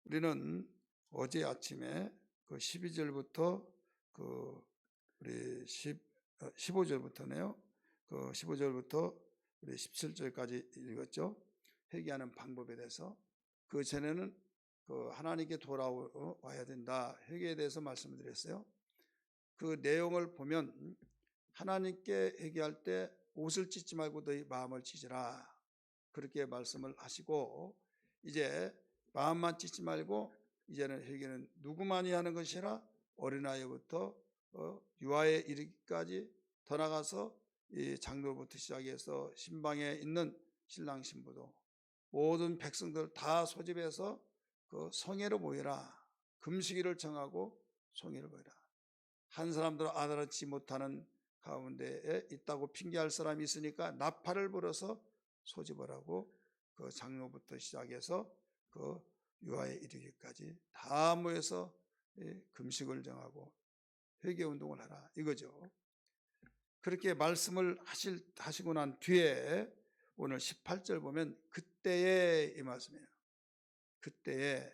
우리는 어제 아침에 그 12절부터 그 우리 15절부터네요. 그 15절부터 우리 17절까지 읽었죠. 회개하는 방법에 대해서. 그 전에는 그 하나님께 돌아와야 된다. 회개에 대해서 말씀을 드렸어요. 그 내용을 보면 하나님께 회개할 때 옷을 찢지 말고 너희 마음을 찢으라. 그렇게 말씀을 하시고, 이제 마음만 찢지 말고 이제는 회개는 누구만이 하는 것이라 어린아이부터 유아에 이르기까지 더 나가서 이 장로부터 시작해서 신방에 있는 신랑 신부도 모든 백성들 다 소집해서 그 성회로 모이라. 금식일을 정하고 성회를 모이라. 한 사람도 알아듣지 못하는 가운데에 있다고 핑계할 사람이 있으니까 나팔을 불어서 소집을 하고 그 장로부터 시작해서 그 유아에 이르기까지 다 모여서 금식을 정하고 회개운동을 하라 이거죠. 그렇게 말씀을 하시고 난 뒤에 오늘 18절 보면 그때에 이 말씀이에요. 그때에.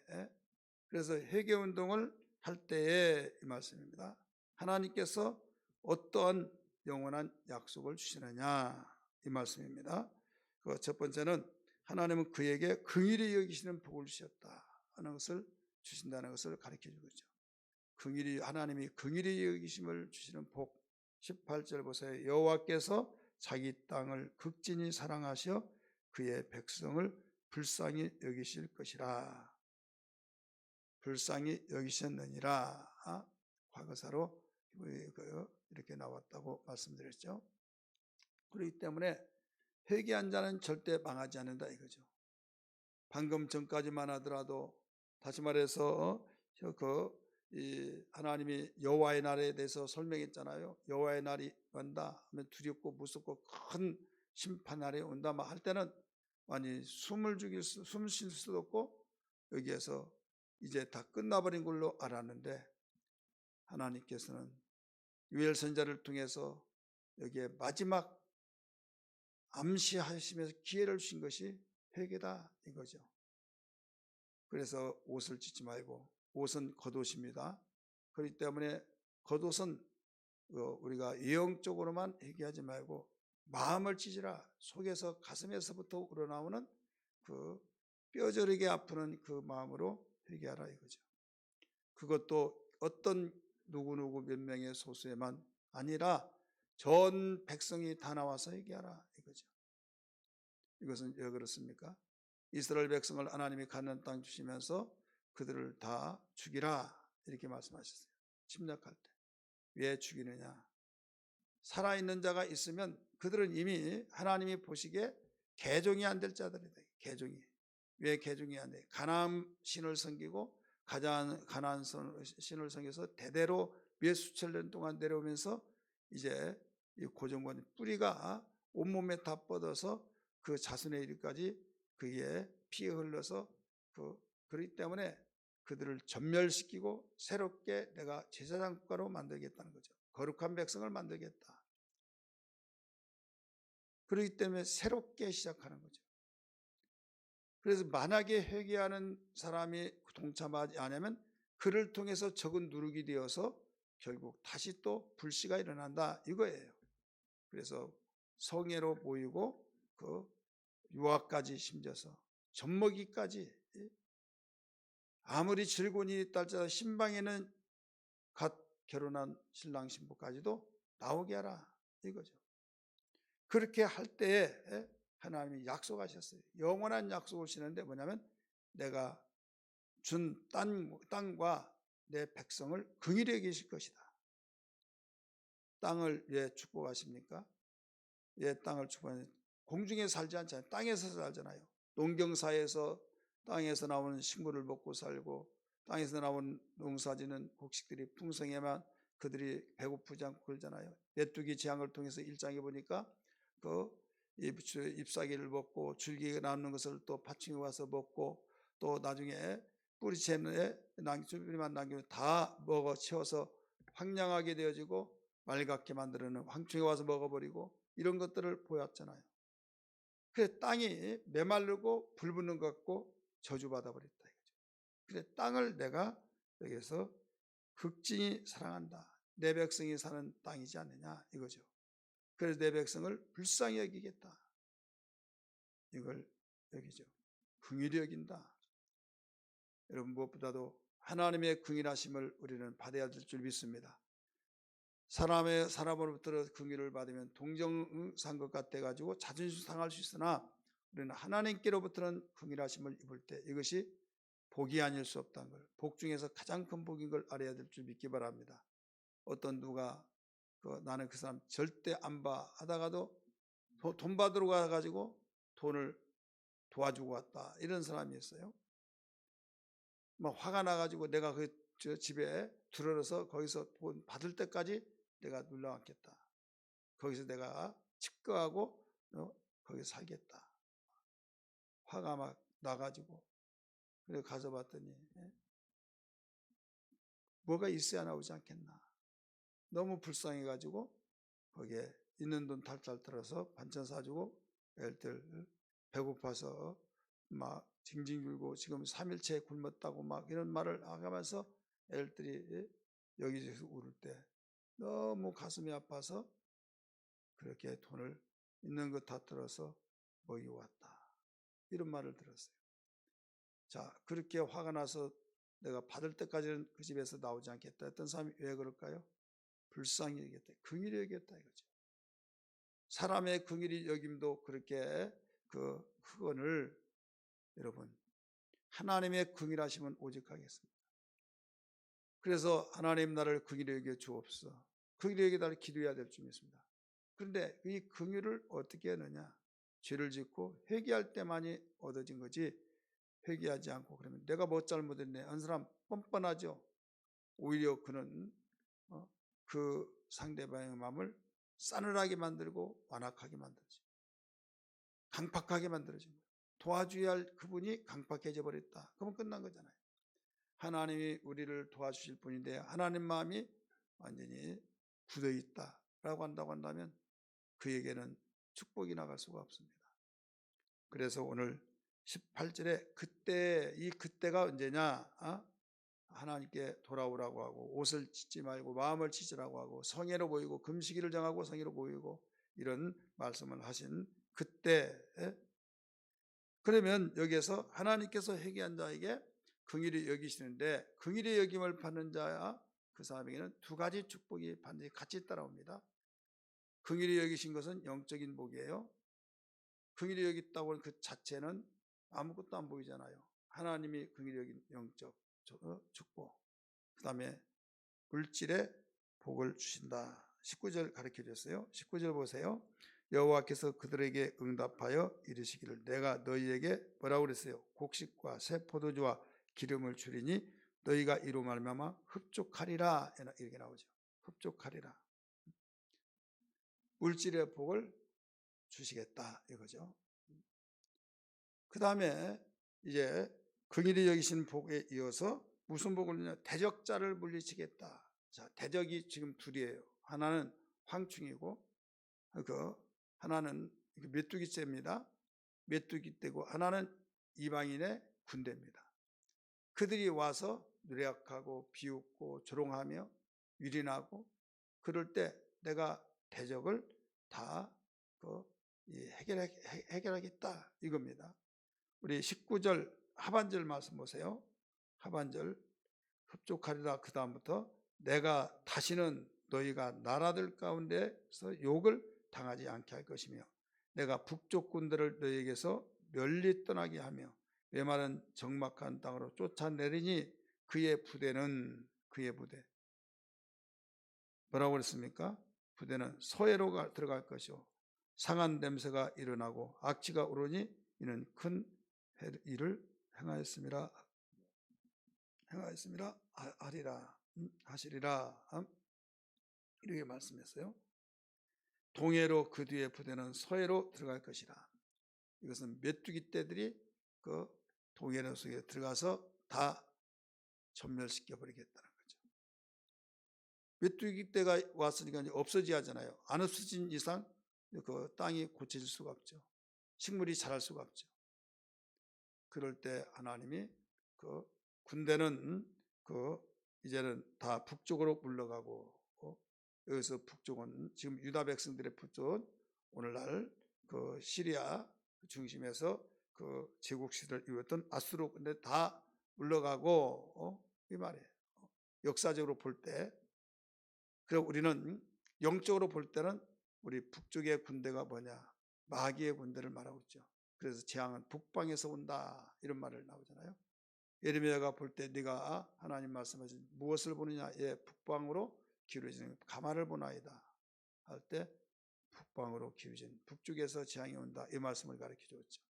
그래서 회개운동을 할 때에 이 말씀입니다. 하나님께서 어떠한 영원한 약속을 주시느냐 이 말씀입니다. 그 첫 번째는 하나님은 그에게 긍휼히 여기시는 복을 주셨다 하는 것을 주신다는 것을 가르쳐 주죠. 하나님이 긍휼히 여기심을 주시는 복. 18절 보세요. 여호와께서 자기 땅을 극진히 사랑하셔 그의 백성을 불쌍히 여기실 것이라. 불쌍히 여기셨느니라. 과거사로 이렇게 나왔다고 말씀드렸죠. 그렇기 때문에 회개한 자는 절대 망하지 않는다 이거죠. 방금 전까지만 하더라도 다시 말해서 하나님이 여호와의 날에 대해서 설명했잖아요. 여호와의 날이 온다 하면 두렵고 무섭고 큰 심판 날이 온다 할 때는 많이 숨 쉴 수도 없고 여기에서 이제 다 끝나버린 걸로 알았는데 하나님께서는 유엘 선자를 통해서 여기에 마지막 암시하시면서 기회를 주신 것이 회개다 이거죠. 그래서 옷을 찢지 말고, 옷은 겉옷입니다. 그렇기 때문에 겉옷은 우리가 외형적으로만 회개하지 말고 마음을 찢으라. 속에서 가슴에서부터 우러나오는 그 뼈저리게 아프는 그 마음으로 회개하라 이거죠. 그것도 어떤 누구누구 몇 명의 소수에만 아니라 전 백성이 다 나와서 회개하라 이거죠. 이것은 왜 그렇습니까? 이스라엘 백성을 하나님이 가나안 땅 주시면서 그들을 다 죽이라 이렇게 말씀하셨어요. 침략할 때. 왜 죽이느냐? 살아있는 자가 있으면 그들은 이미 하나님이 보시기에 개종이 안 될 자들이다. 개종이. 왜 개종이 안 돼? 가나안 신을 섬기고 가나안 신을 섬겨서 대대로 몇 수천 년 동안 내려오면서 이제 이 고정권 뿌리가 온몸에 다 뻗어서 그 자손의 일까지 그에 피에 흘러서 그렇기 때문에 그들을 전멸시키고 새롭게 내가 제사장 국가로 만들겠다는 거죠. 거룩한 백성을 만들겠다. 그렇기 때문에 새롭게 시작하는 거죠. 그래서 만약에 회개하는 사람이 동참하지 않으면 그를 통해서 적은 누룩이 되어서 결국 다시 또 불씨가 일어난다 이거예요. 그래서 성회로 모이고 그 유아까지 심져서 젖먹이까지 아무리 즐거운 일이 있다 할지라도 신방에는 갓 결혼한 신랑 신부까지도 나오게 하라 이거죠. 그렇게 할 때에 하나님이 약속하셨어요. 영원한 약속을 주시는데 뭐냐면 내가 준 땅과 내 백성을 긍휼히 여기실 것이다. 땅을 왜 축복하십니까? 왜 땅을 축복하냐? 공중에 살지 않잖아요. 땅에서 살잖아요. 농경사에서 땅에서 나오는 식물을 먹고 살고 땅에서 나온 농사지는 곡식들이 풍성해만 그들이 배고프지 않고 그러잖아요. 메뚜기 재앙을 통해서 1장에 보니까 그 잎사귀를 먹고 줄기가 나오는 것을 또 파충이 와서 먹고 또 나중에 뿌리채에 뿌리만 남기면 다 먹어 채워서 황량하게 되어지고 말갛게 만들어는 황충이 와서 먹어버리고 이런 것들을 보였잖아요. 그래서 땅이 메마르고 불붙는 것 같고 저주받아 버렸다 이거죠. 그래 땅을 내가 여기서 극진히 사랑한다. 내 백성이 사는 땅이지 않느냐 이거죠. 그래서 내 백성을 불쌍히 여기겠다. 이걸 여기죠. 긍휼히 여긴다. 여러분 무엇보다도 하나님의 긍휼하심을 우리는 받아야 될 줄 믿습니다. 사람으로부터 긍휼을 받으면 동정상 것 같아 가지고 자존심 상할 수 있으나 우리는 하나님께로부터는 긍휼하심을 입을 때 이것이 복이 아닐 수 없다는 걸, 복 중에서 가장 큰 복인 걸 알아야 될 줄 믿기 바랍니다. 어떤 누가 나는 그 사람 절대 안 봐 하다가도 돈 받으러 가가지고 돈을 도와주고 왔다 이런 사람이 있어요. 막 화가 나가지고 내가 저 집에 들어서 거기서 돈 받을 때까지 내가 눌러앉겠다. 거기서 내가 집거하고 거기서 살겠다. 화가 막 나가지고 그래 가서 봤더니 뭐가 있어야 나오지 않겠나. 너무 불쌍해가지고 거기에 있는 돈 탈탈 털어서 반찬 사주고 애들 배고파서 막 징징 굴고 지금 3일째 굶었다고 막 이런 말을 하면서 애들이 여기저기서 울을 때 너무 가슴이 아파서 그렇게 돈을 있는 것 다 털어서 먹여왔다. 이런 말을 들었어요. 자, 그렇게 화가 나서 내가 받을 때까지는 그 집에서 나오지 않겠다 했던 사람이 왜 그럴까요? 불쌍히 여겼다. 긍휼히 여겼다 이거죠. 사람의 긍휼히 여김도 그렇게 그거를 여러분 하나님의 긍휼하심은 오직 하겠습니다. 그래서 하나님 나를 긍휼히 여겨 주옵소서. 긍휼히 여겨 달라고 기도해야 될 줄 믿습니다. 그런데 이 긍휼을 어떻게 하느냐? 죄를 짓고 회개할 때만이 얻어진 거지 회개하지 않고 그러면 내가 뭐 잘못했네 한 사람 뻔뻔하죠. 오히려 그는 그 상대방의 마음을 싸늘하게 만들고 완악하게 만들지. 강팍하게 만들어진 거예요. 도와줘야 할 그분이 강팍해져 버렸다. 그러면 끝난 거잖아요. 하나님이 우리를 도와주실 분인데 하나님 마음이 완전히 굳어 있다라고 한다면 그에게는 축복이 나갈 수가 없습니다. 그래서 오늘 18절에 그때가 언제냐? 하나님께 돌아오라고 하고 옷을 찢지 말고 마음을 찢으라고 하고 성애로 보이고 금식일을 정하고 성애로 보이고 이런 말씀을 하신 그때. 그러면 여기에서 하나님께서 회개한 자에게 긍휼히 여기시는데 긍휼히 여김을 받는 자야 그 사람에게는 두 가지 축복이 반드시 같이 따라옵니다. 긍휼히 여기신 것은 영적인 복이에요. 긍휼히 여겼다고 하는 그 자체는 아무것도 안 보이잖아요. 하나님이 긍휼히 여긴 영적 축복. 그 다음에 물질의 복을 주신다. 19절 가르쳐 줬어요. 19절 보세요. 여호와께서 그들에게 응답하여 이르시기를 내가 너희에게 뭐라고 그랬어요? 곡식과 새 포도주와 기름을 주리니 너희가 이로 말미암아 흡족하리라 이렇게 나오죠. 흡족하리라. 물질의 복을 주시겠다 이거죠. 그 다음에 이제 긍휼히 여기신 복에 이어서 무슨 복을 주냐? 대적자를 물리치겠다. 자, 대적이 지금 둘이에요. 하나는 황충이고 하나는 메뚜기떼입니다. 메뚜기떼고 하나는 이방인의 군대입니다. 그들이 와서 누락하고 비웃고 조롱하며 유린하고 그럴 때 내가 대적을 다 해결하겠다 이겁니다. 우리 19절 하반절 말씀 보세요. 하반절 흡족하리라 그 다음부터 내가 다시는 너희가 나라들 가운데서 욕을 당하지 않게 할 것이며 내가 북쪽 군대를 너희에게서 멸리 떠나게 하며 메마른 적막한 땅으로 쫓아내리니 그의 부대 뭐라고 그랬습니까? 부대는 소외로 들어갈 것이요 상한 냄새가 일어나고 악취가 오르니 이는 큰 일을 행하였습니다 하시리라 이렇게 말씀했어요. 동해로 그 뒤에 부대는 서해로 들어갈 것이라. 이것은 메뚜기 떼들이 그 동해로 속에 들어가서 다 전멸시켜 버리겠다는 거죠. 메뚜기 떼가 왔으니까 없어져야 하잖아요. 안 없어진 이상 그 땅이 고쳐질 수가 없죠. 식물이 자랄 수가 없죠. 그럴 때 하나님이 군대는 이제는 다 북쪽으로 물러가고, 여기서 북쪽은 지금 유다 백성들의 북쪽은 오늘날 시리아 중심에서 제국 시대를 이루었던 아수르 군대 다 물러가고, 이 말이에요. 역사적으로 볼 때. 그리고 우리는 영적으로 볼 때는 우리 북쪽의 군대가 뭐냐? 마귀의 군대를 말하고 있죠. 그래서 재앙은 북방에서 온다, 이런 말을 나오잖아요. 예레미야가 볼 때 네가 하나님 말씀하신 무엇을 보느냐? 예, 북방으로 기울어지는 가마를 보나이다 할 때 북방으로 기울어진 북쪽에서 재앙이 온다, 이 말씀을 가르쳐 줬죠.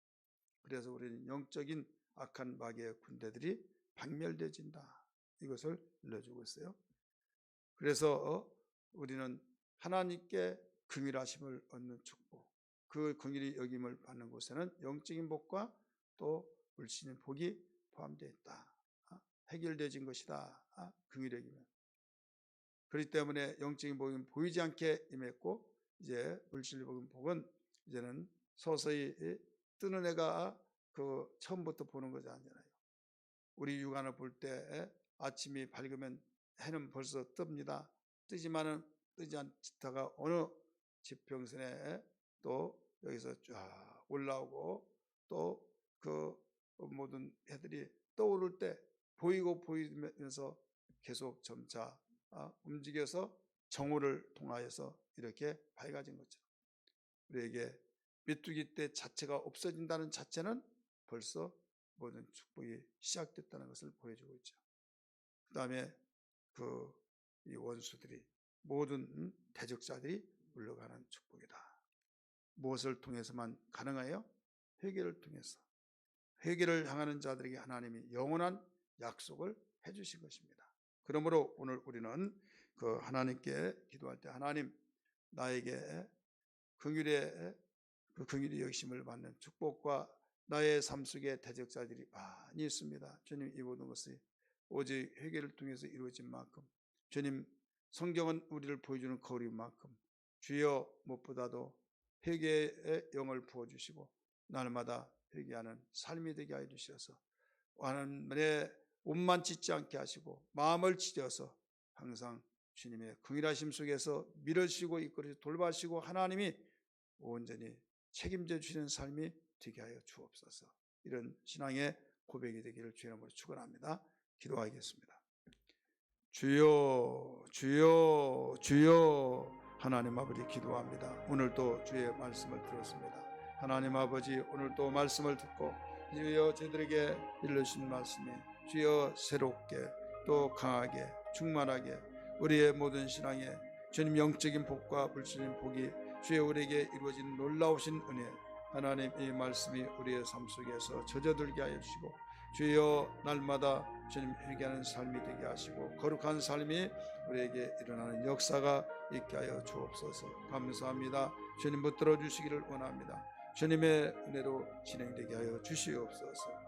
그래서 우리는 영적인 악한 마귀의 군대들이 박멸되어진다, 이것을 일러주고 있어요. 그래서 우리는 하나님께 긍휼하심을 얻는 축복, 그 긍휼히 여김을 받는 곳에는 영적인 복과 또 물질적인 복이 포함되어 있다. 해결되어진 것이다, 긍휼히 여기면. 그렇기 때문에 영적인 복은 보이지 않게 임했고, 이제 물질적인 복은 이제는 서서히 뜨는 해가 처음부터 보는 것이 아니잖아요. 우리 육안을 볼 때 아침이 밝으면 해는 벌써 뜹니다. 뜨지만은 뜨지 않다가 어느 지평선에 또 여기서 쫙 올라오고, 또 모든 해들이 떠오를 때 보이면서 계속 점차 움직여서 정오를 통하여서 이렇게 밝아진 것처럼, 우리에게 메뚜기 때 자체가 없어진다는 자체는 벌써 모든 축복이 시작됐다는 것을 보여주고 있죠. 그 다음에 이 원수들이, 모든 대적자들이 물러가는 축복이다. 무엇을 통해서만 가능해요? 회개를 통해서. 회개를 향하는 자들에게 하나님이 영원한 약속을 해주신 것입니다. 그러므로 오늘 우리는 하나님께 기도할 때, 하나님, 나에게 긍휼히 여기심을 받는 축복과 나의 삶 속에 대적자들이 많이 있습니다. 주님, 이 모든 것이 오직 회개를 통해서 이루어진 만큼, 주님, 성경은 우리를 보여주는 거울인 만큼, 주여, 무엇보다도 회개의 영을 부어주시고 날마다 회개하는 삶이 되게 하여 주셔서 하나님의 옷만 찢지 않게 하시고 마음을 찢어서 항상 주님의 긍휼하심 속에서 밀어주시고 이끌어 돌봐주시고 하나님이 온전히 책임져 주시는 삶이 되게 하여 주옵소서. 이런 신앙의 고백이 되기를 주의 이름으로 축원합니다. 기도하겠습니다. 주여, 주여, 주여. 하나님 아버지, 기도합니다. 오늘도 주의 말씀을 들었습니다. 하나님 아버지, 오늘도 말씀을 듣고 주여 저희들에게 일러주신 말씀이 주여 새롭게 또 강하게 충만하게 우리의 모든 신앙에 주님 영적인 복과 물질적인 복이 주여 우리에게 이루어지는 놀라우신 은혜, 하나님 이 말씀이 우리의 삶 속에서 젖어들게 하여 주시고 주여 날마다 주님 회개하는 삶이 되게 하시고 거룩한 삶이 우리에게 일어나는 역사가 있게 하여 주옵소서. 감사합니다. 주님 붙들어 주시기를 원합니다. 주님의 은혜로 진행되게 하여 주시옵소서.